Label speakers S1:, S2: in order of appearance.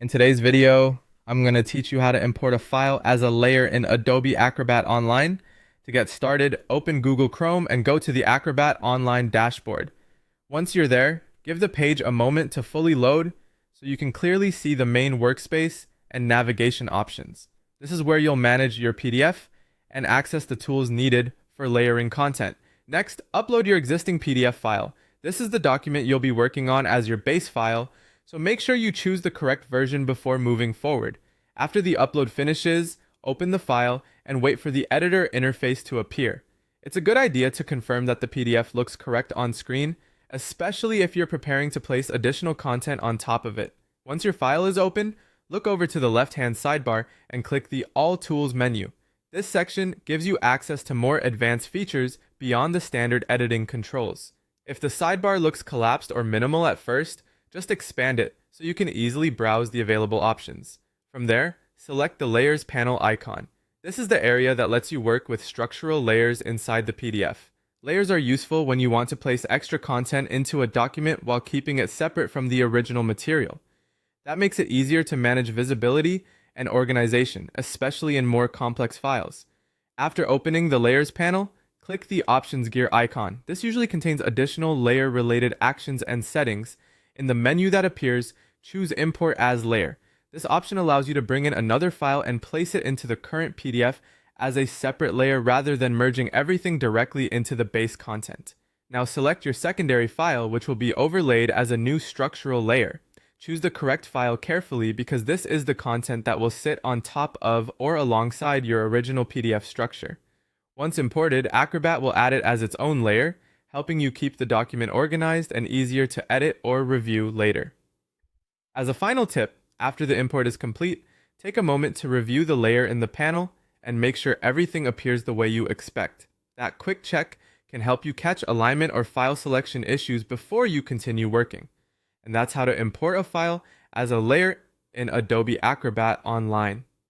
S1: In today's video, I'm going to teach you how to import a file as a layer in Adobe Acrobat Online. To get started, open Google Chrome and go to the Acrobat Online dashboard. Once you're there, give the page a moment to fully load so you can clearly see the main workspace and navigation options. This is where you'll manage your PDF and access the tools needed for layering content. Next, upload your existing PDF file. This is the document you'll be working on as your base file, so make sure you choose the correct version before moving forward. After the upload finishes, open the file and wait for the editor interface to appear. It's a good idea to confirm that the PDF looks correct on screen, especially if you're preparing to place additional content on top of it. Once your file is open, look over to the left-hand sidebar and click the All Tools menu. This section gives you access to more advanced features beyond the standard editing controls. If the sidebar looks collapsed or minimal at first, just expand it so you can easily browse the available options. From there, select the Layers panel icon. This is the area that lets you work with structural layers inside the PDF. Layers are useful when you want to place extra content into a document while keeping it separate from the original material. That makes it easier to manage visibility and organization, especially in more complex files. After opening the Layers panel, click the Options gear icon. This usually contains additional layer-related actions and settings. In the menu that appears, choose Import as Layer. This option allows you to bring in another file and place it into the current PDF as a separate layer rather than merging everything directly into the base content. Now select your secondary file, which will be overlaid as a new structural layer. Choose the correct file carefully because this is the content that will sit on top of or alongside your original PDF structure. Once imported, Acrobat will add it as its own layer, helping you keep the document organized and easier to edit or review later. As a final tip, after the import is complete, take a moment to review the layer in the panel and make sure everything appears the way you expect. That quick check can help you catch alignment or file selection issues before you continue working. And that's how to import a file as a layer in Adobe Acrobat Online.